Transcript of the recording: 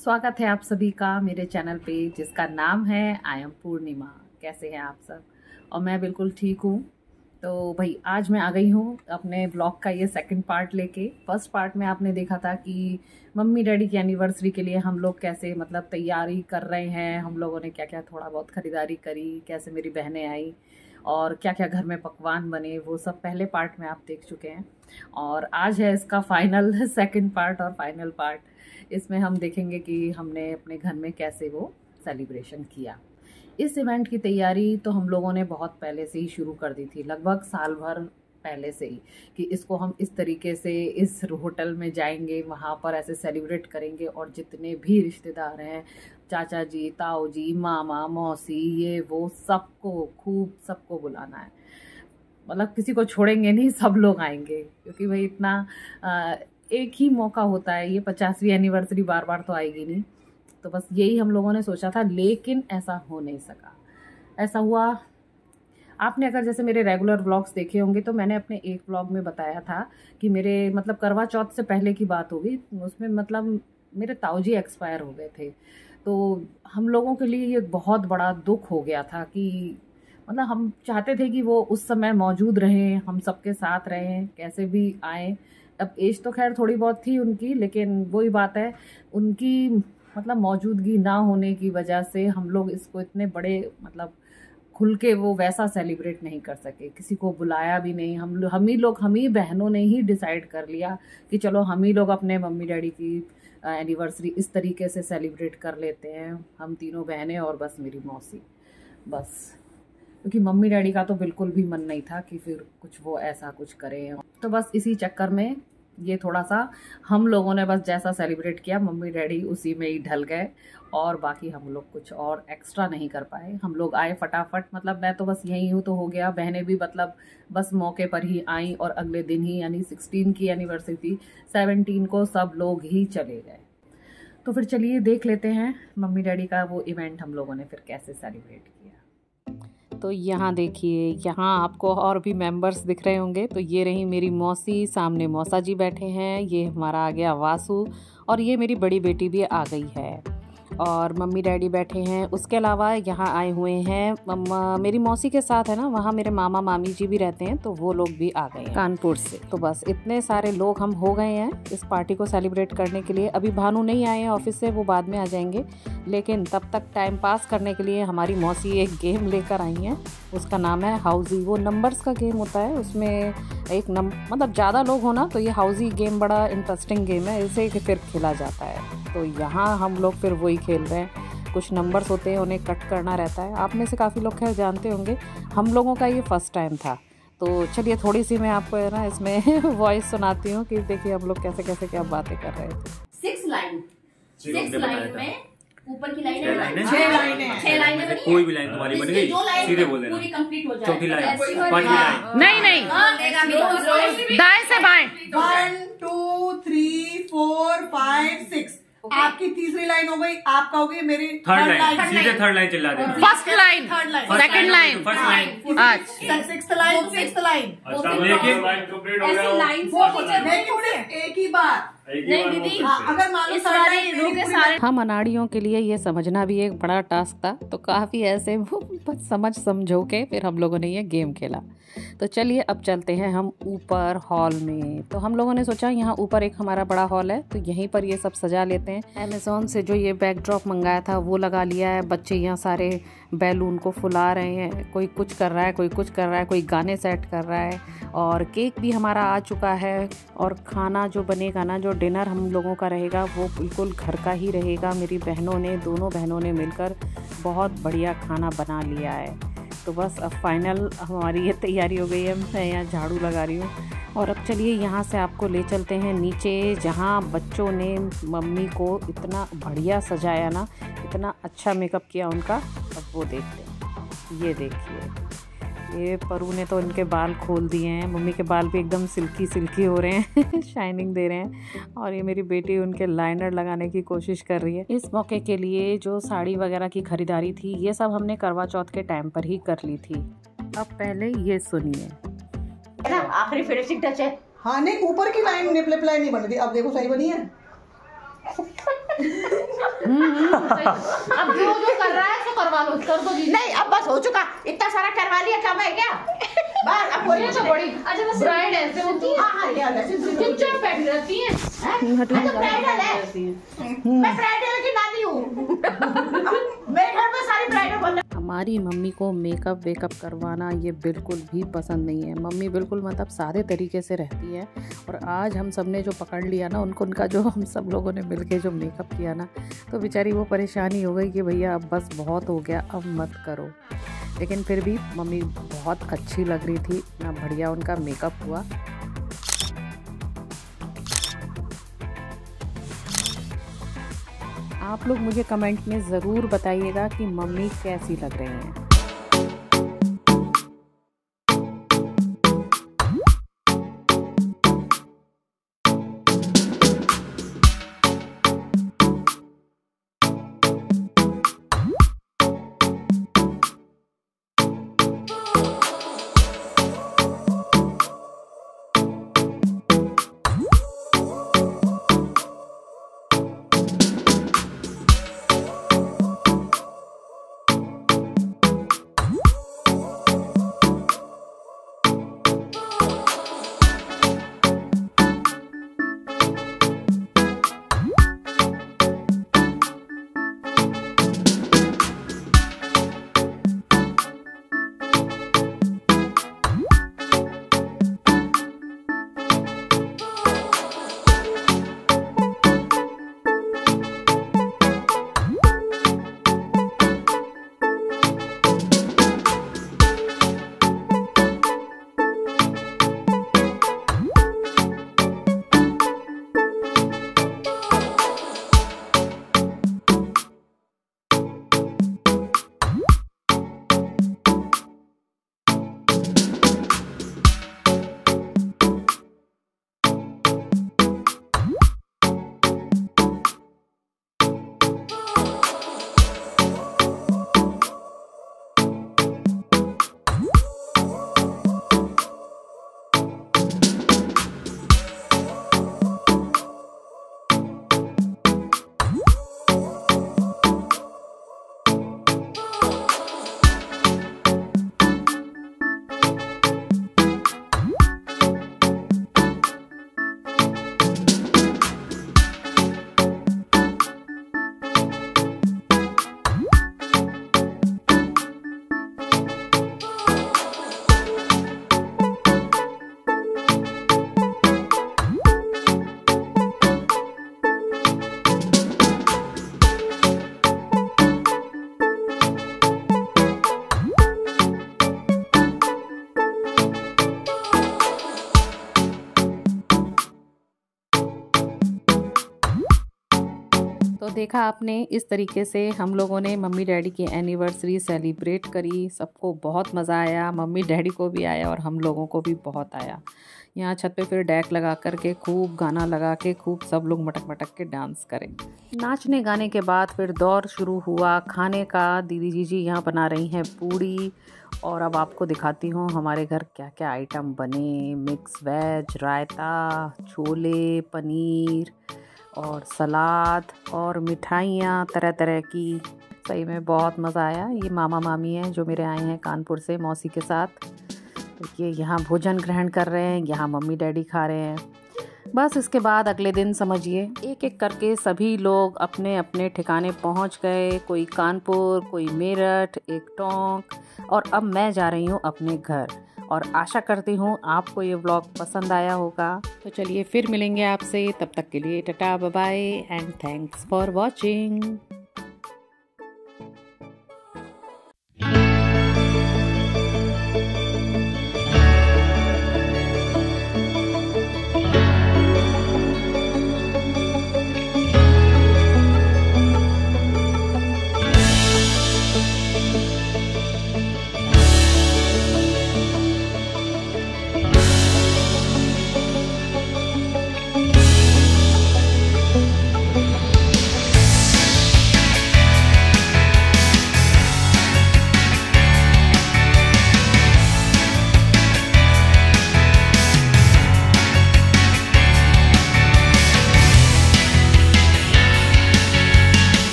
स्वागत है आप सभी का मेरे चैनल पे जिसका नाम है आई एम पूर्णिमा। कैसे हैं आप सब? और मैं बिल्कुल ठीक हूँ। तो भाई आज मैं आ गई हूँ अपने ब्लॉग का ये सेकंड पार्ट लेके। फर्स्ट पार्ट में आपने देखा था कि मम्मी डैडी की एनिवर्सरी के लिए हम लोग कैसे मतलब तैयारी कर रहे हैं, हम लोगों ने क्या क्या थोड़ा बहुत ख़रीदारी करी, कैसे मेरी बहनें आई और क्या क्या घर में पकवान बने, वो सब पहले पार्ट में आप देख चुके हैं। और आज है इसका फाइनल सेकंड पार्ट और फाइनल पार्ट। इसमें हम देखेंगे कि हमने अपने घर में कैसे वो सेलिब्रेशन किया। इस इवेंट की तैयारी तो हम लोगों ने बहुत पहले से ही शुरू कर दी थी, लगभग साल भर पहले से ही, कि इसको हम इस तरीके से इस होटल में जाएंगे, वहाँ पर ऐसे सेलिब्रेट करेंगे और जितने भी रिश्तेदार हैं, चाचा जी, ताऊ जी, मामा, मौसी, ये वो सबको बुलाना है। मतलब किसी को छोड़ेंगे नहीं, सब लोग आएंगे क्योंकि भाई इतना एक ही मौका होता है, ये 50वीं एनिवर्सरी बार बार तो आएगी नहीं। तो बस यही हम लोगों ने सोचा था, लेकिन ऐसा हो नहीं सका। ऐसा हुआ, आपने अगर जैसे मेरे रेगुलर व्लॉग्स देखे होंगे तो मैंने अपने एक व्लॉग में बताया था कि मेरे मतलब करवा चौथ से पहले की बात होगी, उसमें मतलब मेरे ताऊ जी एक्सपायर हो गए थे। तो हम लोगों के लिए ये बहुत बड़ा दुख हो गया था कि मतलब हम चाहते थे कि वो उस समय मौजूद रहें, हम सबके साथ रहें, कैसे भी आएँ। अब एज तो खैर थोड़ी बहुत थी उनकी, लेकिन वही बात है, उनकी मतलब मौजूदगी ना होने की वजह से हम लोग इसको इतने बड़े मतलब खुल के वो वैसा सेलिब्रेट नहीं कर सके, किसी को बुलाया भी नहीं। हम ही बहनों ने ही डिसाइड कर लिया कि चलो हम ही लोग अपने मम्मी डैडी की एनिवर्सरी इस तरीके से सेलिब्रेट कर लेते हैं, हम तीनों बहनें और बस मेरी मौसी, बस। क्योंकि मम्मी डैडी का तो बिल्कुल भी मन नहीं था कि फिर कुछ वो ऐसा कुछ करें। तो बस इसी चक्कर में ये थोड़ा सा हम लोगों ने बस जैसा सेलिब्रेट किया, मम्मी डैडी उसी में ही ढल गए और बाकी हम लोग कुछ और एक्स्ट्रा नहीं कर पाए। हम लोग आए फटाफट, मतलब मैं तो बस यही हूँ तो हो गया, बहनें भी मतलब बस मौके पर ही आई और अगले दिन ही, यानी 16 की एनिवर्सरी थी, 17 को सब लोग ही चले गए। तो फिर चलिए देख लेते हैं मम्मी डैडी का वो इवेंट हम लोगों ने फिर कैसे सेलिब्रेट किया। तो यहाँ देखिए, यहाँ आपको और भी मेंबर्स दिख रहे होंगे। तो ये रही मेरी मौसी, सामने मौसा जी बैठे हैं, ये हमारा आ गया वासु और ये मेरी बड़ी बेटी भी आ गई है और मम्मी डैडी बैठे हैं। उसके अलावा यहाँ आए हुए हैं मेरी मौसी के साथ है ना, वहाँ मेरे मामा मामी जी भी रहते हैं, तो वो लोग भी आ गए हैं कानपुर से। तो बस इतने सारे लोग हम हो गए हैं इस पार्टी को सेलिब्रेट करने के लिए। अभी भानु नहीं आए हैं ऑफिस से, वो बाद में आ जाएंगे, लेकिन तब तक टाइम पास करने के लिए हमारी मौसी एक गेम लेकर आई हैं। उसका नाम है हाउजी। वो नंबर्स का गेम होता है, उसमें एक मतलब ज़्यादा लोग हो ना तो ये हाउजी गेम बड़ा इंटरेस्टिंग गेम है, इसे फिर खेला जाता है। तो यहाँ हम लोग फिर वही खेल रहे हैं। कुछ नंबर्स होते हैं, उन्हें कट करना रहता है। आप में से काफ़ी लोग खैर जानते होंगे, हम लोगों का ये फर्स्ट टाइम था। तो चलिए थोड़ी सी मैं आपको है ना इसमें वॉइस सुनाती हूँ कि देखिए हम लोग कैसे कैसे क्या बातें कर रहे थे। 6 लाइन में ऊपर की लाइन है, 6 लाइनें बनी, कोई भी लाइन तुम्हारी बन गई, सीधे बोल देना, पूरी कंप्लीट हो जाए। चौथी लाइन, पांचवी लाइन, नहीं दाएं से बाएं, 1 2 3 4 5 6। आपकी तीसरी लाइन हो गई, आपका हो गई, मेरी थर्ड लाइन, सीधे थर्ड लाइन चिल्ला दे। First line, second line, first line, अच्छा, सिक्स्थ लाइन, सिक्स्थ लाइन। लेकिन ऐसे लाइन एक ही बार नहीं दीदी, अगर मान लो सारे हम अनाड़ियों के लिए ये समझना भी एक बड़ा टास्क था। तो काफ़ी ऐसे वो समझो के फिर हम लोगों ने ये गेम खेला। तो चलिए अब चलते हैं हम ऊपर हॉल में। तो हम लोगों ने सोचा यहाँ ऊपर एक हमारा बड़ा हॉल है, तो यहीं पर ये सब सजा लेते हैं। अमेज़ॉन से जो ये बैकड्रॉप मंगाया था वो लगा लिया है। बच्चे यहाँ सारे बैलून को फुला रहे हैं, कोई कुछ कर रहा है, कोई कुछ कर रहा है, कोई गाने सेट कर रहा है। और केक भी हमारा आ चुका है और खाना जो बनेगा ना, जो डिनर हम लोगों का रहेगा, वो बिल्कुल घर का ही रहेगा। मेरी दोनों बहनों ने मिलकर बहुत बढ़िया खाना बना लिया है। तो बस अब फाइनल हमारी ये तैयारी हो गई है। मैं यहाँ झाड़ू लगा रही हूँ और अब चलिए यहाँ से आपको ले चलते हैं नीचे, जहाँ बच्चों ने मम्मी को इतना बढ़िया सजाया ना, इतना अच्छा मेकअप किया उनका। अब वो देखते हैं, ये देखिए, ये परू ने तो इनके बाल खोल दिए हैं, मम्मी के बाल भी एकदम सिल्की हो रहे हैं शाइनिंग दे रहे हैं। और ये मेरी बेटी उनके लाइनर लगाने की कोशिश कर रही है। इस मौके के लिए जो साड़ी वगैरह की खरीदारी थी, ये सब हमने करवा चौथ के टाइम पर ही कर ली थी। अब पहले ये सुनिए, आखिरी फिनिशिंग टच है। हाँ नहीं, ऊपर की लाइन निपले प्लाई नहीं बनी थी, अब देखो सही बनी है। अब जो जो कर रहा है तो करवा लो, कर दो जी। नहीं अब बस हो चुका, इतना सारा करवा लिया, कम है क्या? बस अब कोई तो बड़ी ब्राइड ऐसे होती है, चुपचाप बैठी रहती है। ब्राइडल है, मैं ब्राइडल की नानी हूँ। मेरे घर में सारी ब्राइडल बोल रहे। हमारी मम्मी को मेकअप वेकअप करवाना ये बिल्कुल भी पसंद नहीं है। मम्मी बिल्कुल मतलब सादे तरीके से रहती है। और आज हम सब ने जो पकड़ लिया ना उनका जो हम सब लोगों ने मिलके जो मेकअप किया ना, तो बेचारी वो परेशानी हो गई कि भैया अब बस बहुत हो गया, अब मत करो। लेकिन फिर भी मम्मी बहुत अच्छी लग रही थी, इतना बढ़िया उनका मेकअप हुआ। आप लोग मुझे कमेंट में ज़रूर बताइएगा कि मम्मी कैसी लग रही हैं। तो देखा आपने, इस तरीके से हम लोगों ने मम्मी डैडी की एनिवर्सरी सेलिब्रेट करी। सबको बहुत मज़ा आया, मम्मी डैडी को भी आया और हम लोगों को भी बहुत आया। यहाँ छत पे फिर डेक लगा कर के खूब गाना लगा के खूब सब लोग मटक मटक के डांस करें। नाचने गाने के बाद फिर दौर शुरू हुआ खाने का। दीदी जी यहाँ बना रही हैं पूड़ी, और अब आपको दिखाती हूँ हमारे घर क्या क्या आइटम बने। मिक्स वेज, रायता, छोले, पनीर और सलाद और मिठाइयाँ तरह तरह की। सही में बहुत मज़ा आया। ये मामा मामी हैं जो मेरे आए हैं कानपुर से मौसी के साथ। ये यहाँ भोजन ग्रहण कर रहे हैं, यहाँ मम्मी डैडी खा रहे हैं। बस इसके बाद अगले दिन समझिए एक एक करके सभी लोग अपने अपने ठिकाने पहुँच गए। कोई कानपुर, कोई मेरठ, एक टोंक, और अब मैं जा रही हूँ अपने घर। और आशा करती हूँ आपको ये व्लॉग पसंद आया होगा। तो चलिए फिर मिलेंगे आपसे, तब तक के लिए tata bye bye and thanks for watching.